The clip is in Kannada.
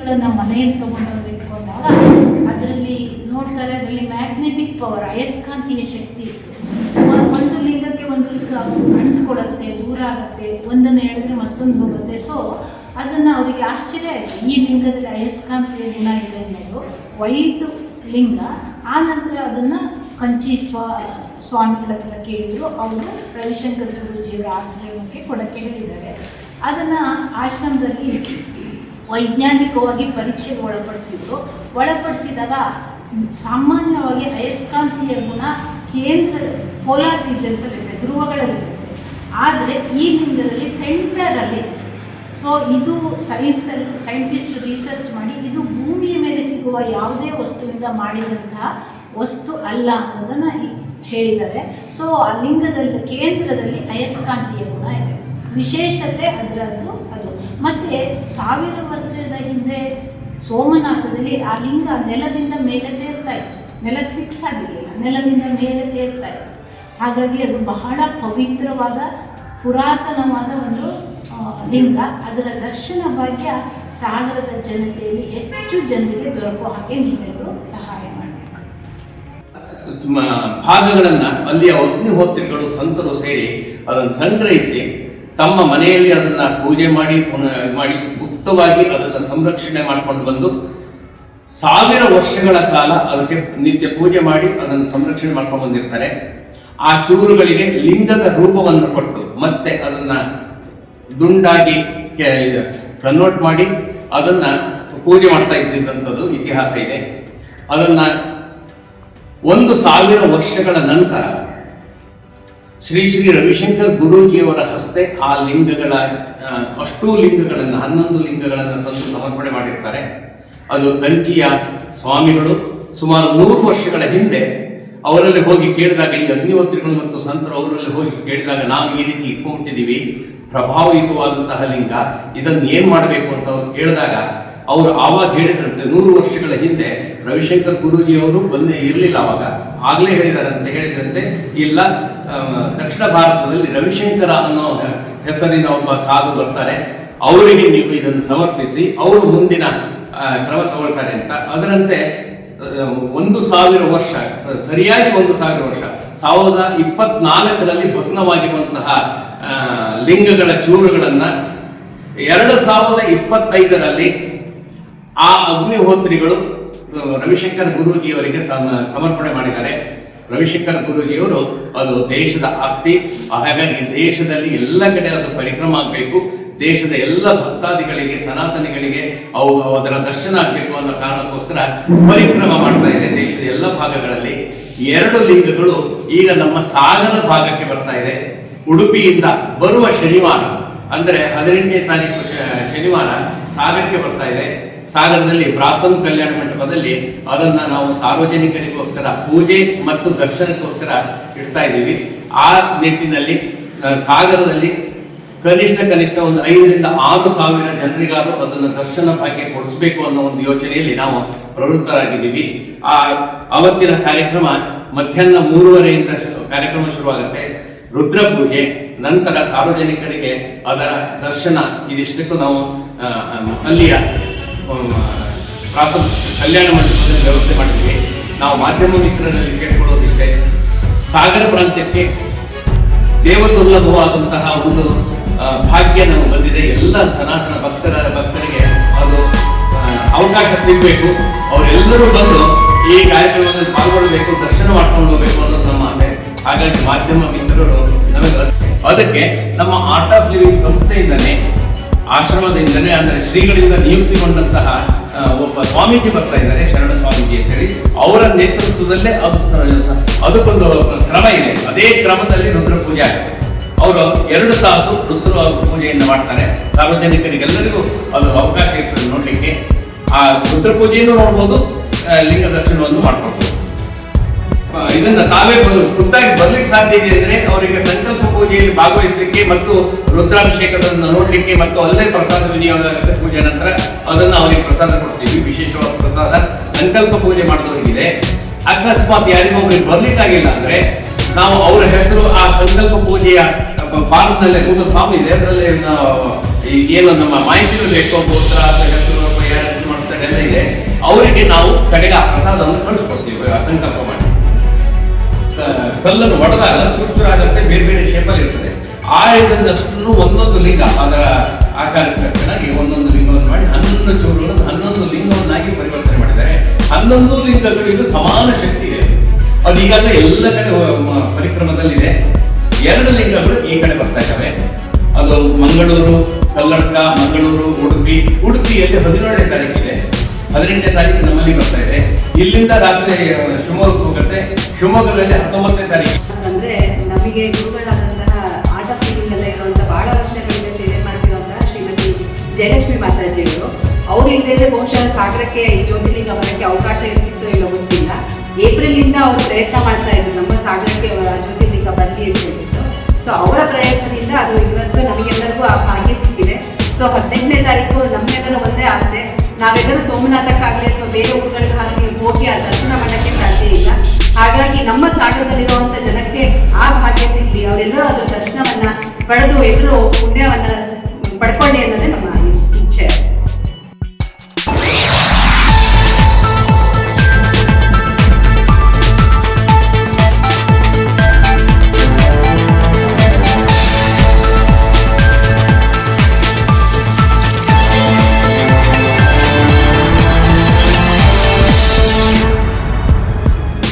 ವಸ್ತುಗಳನ್ನು ಮನೆಯಲ್ಲಿ ತಗೊಂಡೋಗಿ ಇಟ್ಕೊಂಡಾಗ ಅದರಲ್ಲಿ ನೋಡ್ತಾರೆ, ಅದರಲ್ಲಿ ಮ್ಯಾಗ್ನೆಟಿಕ್ ಪವರ್, ಅಯಸ್ಕಾಂತೀಯ ಶಕ್ತಿ ಇತ್ತು. ಒಂದು ಲಿಂಗಕ್ಕೆ ಒಂದು ಲಿಂಗ ಅಂಟ್ಕೊಡುತ್ತೆ, ದೂರ ಆಗುತ್ತೆ, ಒಂದನ್ನು ಹೇಳಿದ್ರೆ ಮತ್ತೊಂದು ಹೋಗುತ್ತೆ. ಸೊ ಅದನ್ನು ಅವರಿಗೆ ಆಶ್ಚರ್ಯ ಆಯಿತು, ಈ ಲಿಂಗದಲ್ಲಿ ಅಯಸ್ಕಾಂತೀಯ ಗುಣ ಇದೆ ಅನ್ನೋದು. ವೈಟ್ ಲಿಂಗ. ಆ ನಂತರ ಅದನ್ನು ಕಂಚಿ ಸ್ವಾಮಿಗಳ ಹತ್ರ ಕೇಳಿದರು. ಅವರು ರವಿಶಂಕರ್ ಗುರೂಜಿಯವರ ಆಶ್ರಮಕ್ಕೆ ಕೊಡಕ್ಕೆ ಹೇಳಿದ್ದಾರೆ. ಅದನ್ನು ಆಶ್ರಮದಲ್ಲಿ ವೈಜ್ಞಾನಿಕವಾಗಿ ಪರೀಕ್ಷೆಗೆ ಒಳಪಡಿಸಿದಾಗ ಸಾಮಾನ್ಯವಾಗಿ ಅಯಸ್ಕಾಂತೀಯ ಗುಣ ಕೇಂದ್ರ ಪೋಲಾರ್ ರೀಜನ್ಸಲ್ಲಿರುತ್ತೆ, ಧ್ರುವಗಳಲ್ಲಿರುತ್ತೆ. ಆದರೆ ಈ ಲಿಂಗದಲ್ಲಿ ಸೆಂಟರಲ್ಲಿ. ಸೊ ಇದು ಸೈಂಟಿಸ್ಟ್ ರಿಸರ್ಚ್ ಮಾಡಿ ಇದು ಭೂಮಿಯ ಮೇಲೆ ಸಿಗುವ ಯಾವುದೇ ವಸ್ತುವಿಂದ ಮಾಡಿದಂತಹ ವಸ್ತು ಅಲ್ಲ ಅನ್ನೋದನ್ನು ಹೇಳಿದ್ದಾರೆ. ಸೊ ಆ ಲಿಂಗದಲ್ಲಿ ಕೇಂದ್ರದಲ್ಲಿ ಅಯಸ್ಕಾಂತೀಯ ಗುಣ ಇದೆ, ವಿಶೇಷತೆ ಅದರದ್ದು ಅದು. ಮತ್ತು 1000 ವರ್ಷದ ಹಿಂದೆ ಸೋಮನಾಥದಲ್ಲಿ ಆ ಲಿಂಗ ನೆಲದಿಂದ ಮೇಲೆ ತೇರ್ತಾ ಇತ್ತು, ನೆಲಕ್ಕೆ ಫಿಕ್ಸ್ ಆಗಿರಲಿಲ್ಲ, ನೆಲದಿಂದ ಮೇಲೆ ತೇರ್ತಾ ಇತ್ತು. ಹಾಗಾಗಿ ಅದು ಬಹಳ ಪವಿತ್ರವಾದ ಪುರಾತನವಾದ ಒಂದು ಲಿಂಗ. ಅದರ ದರ್ಶನ ಭಾಗ್ಯ ಸಾಗರದ ಜನತೆಯಲ್ಲಿ ಹೆಚ್ಚು ಜನರಿಗೆ ದೊರಕುವ ಹಾಗೆ ನೀವೆಲ್ಲರೂ ಸಹಾಯ ಮಾಡಬೇಕು. ಭಾಗಗಳನ್ನು ಅಲ್ಲಿಯ ಅಗ್ನಿಹೋತ್ರಿಗಳು ಸಂತರು ಸೇರಿ ಅದನ್ನು ಸಂಗ್ರಹಿಸಿ ತಮ್ಮ ಮನೆಯಲ್ಲಿ ಅದನ್ನು ಪೂಜೆ ಮಾಡಿ ಗುಪ್ತವಾಗಿ ಅದನ್ನು ಸಂರಕ್ಷಣೆ ಮಾಡಿಕೊಂಡು ಬಂದು 1000 ವರ್ಷಗಳ ಕಾಲ ಅದಕ್ಕೆ ನಿತ್ಯ ಪೂಜೆ ಮಾಡಿ ಅದನ್ನು ಸಂರಕ್ಷಣೆ ಮಾಡ್ಕೊಂಡು ಬಂದಿರ್ತಾರೆ. ಆ ಚೂರುಗಳಿಗೆ ಲಿಂಗದ ರೂಪವನ್ನು ಕೊಟ್ಟು ಮತ್ತೆ ಅದನ್ನ ದುಂಡಾಗಿ ಕನ್ವರ್ಟ್ ಮಾಡಿ ಅದನ್ನ ಪೂಜೆ ಮಾಡ್ತಾ ಇದ್ದಂಥದ್ದು ಇತಿಹಾಸ ಇದೆ. ಅದನ್ನ 1000 ವರ್ಷಗಳ ನಂತರ ಶ್ರೀ ಶ್ರೀ ರವಿಶಂಕರ್ ಗುರೂಜಿಯವರ ಹಸ್ತೆ ಆ ಲಿಂಗಗಳ ಅಷ್ಟೂ ಲಿಂಗಗಳನ್ನು 11 ಲಿಂಗಗಳನ್ನು ತಂದು ಸಮರ್ಪಣೆ ಮಾಡಿರ್ತಾರೆ. ಅದು ಕಂಚಿಯ ಸ್ವಾಮಿಗಳು ಸುಮಾರು 100 ವರ್ಷಗಳ ಹಿಂದೆ ಅವರಲ್ಲಿ ಹೋಗಿ ಕೇಳಿದಾಗ, ಈ ಅಗ್ನಿಹೋತ್ರಿಗಳು ಮತ್ತು ಸಂತರು ಅವರಲ್ಲಿ ಹೋಗಿ ಕೇಳಿದಾಗ, ನಾವು ಈ ರೀತಿ ಇಟ್ಕೊಂಡ್ಬಿಟ್ಟಿದ್ದೀವಿ, ಪ್ರಭಾವಿತವಾದಂತಹ ಲಿಂಗ, ಇದನ್ನು ಏನು ಮಾಡಬೇಕು ಅಂತ ಅವ್ರು ಕೇಳಿದಾಗ ಅವರು ಆವಾಗ ಹೇಳಿದ್ರಂತೆ, 100 ವರ್ಷಗಳ ಹಿಂದೆ ರವಿಶಂಕರ್ ಗುರೂಜಿಯವರು ಇರಲಿಲ್ಲ, ಆಗಲೇ ಹೇಳಿದಂತೆ ಇಲ್ಲ, ದಕ್ಷಿಣ ಭಾರತದಲ್ಲಿ ರವಿಶಂಕರ ಅನ್ನೋ ಹೆಸರಿನ ಒಬ್ಬ ಸಾಧು ಬರ್ತಾರೆ, ಅವರಿಗೆ ನೀವು ಇದನ್ನು ಸಮರ್ಪಿಸಿ ಅವರು ಮುಂದಿನ ಕ್ರಮ ತಗೊಳ್ತಾರೆ ಅಂತ. ಅದರಂತೆ 1000 ವರ್ಷ, ಸರಿಯಾಗಿ 1000 ವರ್ಷ, 1024ರಲ್ಲಿ ಭಗ್ನವಾಗಿರುವಂತಹ ಲಿಂಗಗಳ ಚೂರುಗಳನ್ನು 2025ರಲ್ಲಿ ಆ ಅಗ್ನಿಹೋತ್ರಿಗಳು ರವಿಶಂಕರ್ ಗುರೂಜಿಯವರಿಗೆ ಸಮರ್ಪಣೆ ಮಾಡಿದ್ದಾರೆ. ರವಿಶಂಕರ್ ಗುರೂಜಿಯವರು ಅದು ದೇಶದ ಆಸ್ತಿ, ಹಾಗಾಗಿ ದೇಶದಲ್ಲಿ ಎಲ್ಲ ಕಡೆ ಅದು ಪರಿಕ್ರಮ ಆಗಬೇಕು, ದೇಶದ ಎಲ್ಲ ಭಕ್ತಾದಿಗಳಿಗೆ ಸನಾತನಿಗಳಿಗೆ ಅದರ ದರ್ಶನ ಆಗಬೇಕು ಅನ್ನೋ ಕಾರಣಕ್ಕೋಸ್ಕರ ಪರಿಕ್ರಮ ಮಾಡ್ತಾ ಇದೆ ದೇಶದ ಎಲ್ಲ ಭಾಗಗಳಲ್ಲಿ. 2 ಲಿಂಗಗಳು ಈಗ ನಮ್ಮ ಸಾಗರ ಭಾಗಕ್ಕೆ ಬರ್ತಾ ಇದೆ. ಉಡುಪಿಯಿಂದ ಬರುವ ಶನಿವಾರ ಅಂದರೆ 18ನೇ ತಾರೀಕು ಶನಿವಾರ ಸಾಗರಕ್ಕೆ ಬರ್ತಾ ಇದೆ. ಸಾಗರದಲ್ಲಿ ಬ್ರಾಸಂ ಕಲ್ಯಾಣ ಮಂಟಪದಲ್ಲಿ ಅದನ್ನ ನಾವು ಸಾರ್ವಜನಿಕರಿಗೋಸ್ಕರ ಪೂಜೆ ಮತ್ತು ದರ್ಶನಕ್ಕೋಸ್ಕರ ಇಡ್ತಾ ಇದ್ದೀವಿ. ಆ ನಿಟ್ಟಿನಲ್ಲಿ ಸಾಗರದಲ್ಲಿ ಕನಿಷ್ಠ ಒಂದು 5,000 to 6,000 ಜನರಿಗಾದರೂ ಅದನ್ನು ದರ್ಶನ ಭಾಗ್ಯ ಕೊಡಿಸ್ಬೇಕು ಅನ್ನೋ ಒಂದು ಯೋಚನೆಯಲ್ಲಿ ನಾವು ಪ್ರವೃತ್ತರಾಗಿದ್ದೀವಿ. ಅವತ್ತಿನ ಕಾರ್ಯಕ್ರಮ ಮಧ್ಯಾಹ್ನ 3:30ಯಿಂದ ಕಾರ್ಯಕ್ರಮ ಶುರುವಾಗುತ್ತೆ. ರುದ್ರ ಪೂಜೆ ನಂತರ ಸಾರ್ವಜನಿಕರಿಗೆ ಅದರ ದರ್ಶನ, ಇದಿಷ್ಟಕ್ಕೂ ನಾವು ಅಲ್ಲಿಯ ಕಲ್ಯಾಣ ಮಂಟಪದಲ್ಲಿ ವ್ಯವಸ್ಥೆ ಮಾಡಿದ್ದೀವಿ. ನಾವು ಮಾಧ್ಯಮ ಮಿತ್ರರಲ್ಲಿ ಕೇಳ್ಕೊಳ್ಳೋದಿಷ್ಟೇ, ಸಾಗರ ಪ್ರಾಂತ್ಯಕ್ಕೆ ದೇವದುರ್ಲಭವಾದಂತಹ ಒಂದು ಭಾಗ್ಯ ನಾವು ಬಂದಿದೆ. ಎಲ್ಲ ಸನಾತನ ಭಕ್ತರಿಗೆ ಅದು ಅವಕಾಶ ಸಿಗಬೇಕು, ಅವರೆಲ್ಲರೂ ಬಂದು ಈ ಕಾರ್ಯಕ್ರಮದಲ್ಲಿ ಪಾಲ್ಗೊಳ್ಳಬೇಕು, ದರ್ಶನ ಮಾಡ್ಕೊಂಡು ಹೋಗ್ಬೇಕು ಅನ್ನೋದು ನಮ್ಮ ಆಸೆ. ಹಾಗಾಗಿ ಮಾಧ್ಯಮ ಮಿತ್ರರು ನಮಗೆ ಅದಕ್ಕೆ ನಮ್ಮ ಆರ್ಟ್ ಆಫ್ ಲಿವಿಂಗ್ ಸಂಸ್ಥೆಯಿಂದನೇ, ಆಶ್ರಮದಿಂದನೇ, ಅಂದರೆ ಶ್ರೀಗಳಿಂದ ನಿಯುಕ್ತಿಗೊಂಡಂತಹ ಒಬ್ಬ ಸ್ವಾಮೀಜಿ ಬರ್ತಾ ಇದ್ದಾರೆ, ಶರಣ ಸ್ವಾಮೀಜಿ ಅಂತೇಳಿ, ಅವರ ನೇತೃತ್ವದಲ್ಲೇ ಅದಕ್ಕೊಂದು ಕ್ರಮ ಇದೆ. ಅದೇ ಕ್ರಮದಲ್ಲಿ ರುದ್ರ ಪೂಜೆ ಆಗುತ್ತೆ. ಅವರು 2 ತಾಸು ರುದ್ರ ಪೂಜೆಯನ್ನು ಮಾಡ್ತಾರೆ. ಸಾರ್ವಜನಿಕರಿಗೆಲ್ಲರಿಗೂ ಅದು ಅವಕಾಶ ಇರ್ತದೆ ನೋಡ್ಲಿಕ್ಕೆ. ಆ ರುದ್ರ ಪೂಜೆಯನ್ನು ನೋಡ್ಬೋದು, ಲಿಂಗ ದರ್ಶನವನ್ನು ಮಾಡ್ಕೊಳ್ಬೋದು. ಇದನ್ನ ತಾವೇ ಖುದ್ದಾಗಿ ಬರ್ಲಿಕ್ಕೆ ಸಾಧ್ಯ ಇದೆ ಅಂದ್ರೆ ಅವರಿಗೆ ಸಂಕಲ್ಪ ಪೂಜೆಯಲ್ಲಿ ಭಾಗವಹಿಸಲಿಕ್ಕೆ ಮತ್ತು ರುದ್ರಾಭಿಷೇಕದನ್ನು ನೋಡ್ಲಿಕ್ಕೆ ಮತ್ತು ಅಲ್ಲೇ ಪ್ರಸಾದ ವಿನಿಯೋಗ ಆಗುತ್ತೆ. ಪೂಜೆ ನಂತರ ಅದನ್ನು ಅವರಿಗೆ ಪ್ರಸಾದ ಕೊಡ್ತೀವಿ, ವಿಶೇಷವಾದ ಪ್ರಸಾದ. ಸಂಕಲ್ಪ ಪೂಜೆ ಮಾಡಿದವರಿಗಿದೆ. ಅಕಸ್ಮಾತ್ ಯಾರಿಗೊಬ್ಬರಿಗೆ ಬರ್ಲಿಕ್ಕಾಗಿಲ್ಲ ಅಂದ್ರೆ ನಾವು ಅವರ ಹೆಸರು ಆ ಸಂಕಲ್ಪ ಪೂಜೆಯ ಫಾರ್ಮ್ ನಲ್ಲೇ, ಗೂಗಲ್ ಫಾರ್ಮ್ ಇದೆ, ಅದರಲ್ಲಿ ಏನು ನಮ್ಮ ಮಾಹಿತಿ ಬೇಕು, ಗೋತ್ರ ಹೆಸರು ಮಾಡ್ಕೊಂಡು ಇದೆ ಅವರಿಗೆ ನಾವು ಕಡೆಗೆ ಆ ಪ್ರಸಾದವನ್ನು ಕಳಿಸ್ಕೊಡ್ತೀವಿ ಸಂಕಲ್ಪ ಮಾಡಿ. ಕಲ್ಲನ್ನು ಒಡೆದಾಗ ಚೂರಾಗುತ್ತೆ, ಬೇರೆ ಬೇರೆ ಶೇಪಲ್ಲಿ ಇರ್ತದೆ. ಆಯದಷ್ಟು ಒಂದೊಂದು ಲಿಂಗ ಅದರ ಆಕಾರಕ್ಕೆ ತಕ್ಕನಾಗಿ ಒಂದೊಂದು ಲಿಂಗವನ್ನು ಮಾಡಿ 11 ಚೂರುಗಳನ್ನು 11 ಲಿಂಗವನ್ನಾಗಿ ಪರಿವರ್ತನೆ ಮಾಡಿದ್ದಾರೆ. 11 ಲಿಂಗಗಳಿಗೂ ಸಮಾನ ಶಕ್ತಿ ಇದೆ. ಅದು ಈಗಾಗಲೇ ಎಲ್ಲ ಕಡೆ ಪರಿಕ್ರಮದಲ್ಲಿದೆ. 2 ಲಿಂಗಗಳು ಈ ಕಡೆ ಬರ್ತಾ ಇದ್ದಾವೆ. ಅದು ಮಂಗಳೂರು, ಕಲ್ಲಡ್ಕ, ಮಂಗಳೂರು, ಉಡುಪಿಯಲ್ಲಿ 17ನೇ ತಾರೀಕಿದೆ. 18ನೇ ತಾರೀಕು ನಮ್ಮಲ್ಲಿ ಬರ್ತಾ ಇದೆ. ಇಲ್ಲಿಂದ ರಾತ್ರಿ ಶಿವಮೊಗ್ಗಕ್ಕೆ ಹೋಗುತ್ತೆ. ಶಿವಮೊಗ್ಗದಲ್ಲಿ 19ನೇ ತಾರೀಕು. ಅಂದ್ರೆ ನಮಗೆ ಗುರುಗಳಾದಂತಹ ಆಟ ಫೀಲ್ಡಿಂದ ಇರುವಂತಹ ಬಹಳ ವರ್ಷಗಳಿಂದ ಸೇವೆ ಮಾಡ್ತಿರುವಂತಹ ಶ್ರೀಮತಿ ಜಯಲಕ್ಷ್ಮಿ ಮಾತಾಜಿಯವರು, ಅವರು ಇಲ್ಲದೆ ಬಹುಶಃ ಸಾಗರಕ್ಕೆ ಈ ಜ್ಯೋತಿರ್ಲಿಂಗ ಬರಕ್ಕೆ ಅವಕಾಶ ಇರ್ತಿತ್ತು ಇಲ್ಲ ಗೊತ್ತಿಲ್ಲ. ಏಪ್ರಿಲ್ ಇಂದ ಅವರು ಪ್ರಯತ್ನ ಮಾಡ್ತಾ ಇದ್ರು ನಮ್ಮ ಸಾಗರಕ್ಕೆ ಜ್ಯೋತಿರ್ಲಿಂಗ ಬರಲಿ ಅಂತ ಹೇಳ್ಬಿಟ್ಟು. ಸೊ ಅವರ ಪ್ರಯತ್ನದಿಂದ ಅದು ಇವತ್ತು ನಮಗೆಲ್ಲರಿಗೂ ಆ ಭಾಗ್ಯ ಸಿಕ್ಕಿದೆ. ಸೊ 15ನೇ ತಾರೀಕು ನಮ್ಮೆಲ್ಲರ ಒಂದೇ ಆಸೆ, ನಾವೆಲ್ಲರೂ ಸೋಮನಾಥಕ್ಕಾಗಲಿ ಅಥವಾ ಬೇರೆ ಊರುಗಳಿಗಾಗಲಿ ಹೋಗಿ ಆ ದರ್ಶನ ಮಾಡಕ್ಕೆ ಸಾಧ್ಯ ಇಲ್ಲ. ಹಾಗಾಗಿ ನಮ್ಮ ಸಾಗರದಲ್ಲಿರುವಂಥ ಜನಕ್ಕೆ ಆ ಭಾಗ್ಯ ಸಿಗಲಿ, ಅವರೆಲ್ಲರೂ ಅದರ ದರ್ಶನವನ್ನ ಪಡೆದು ಎಲ್ಲರೂ ಪುಣ್ಯವನ್ನ ಪಡ್ಕೊಳ್ಳಿ ಅನ್ನೋದೇ ನಮ್ಮ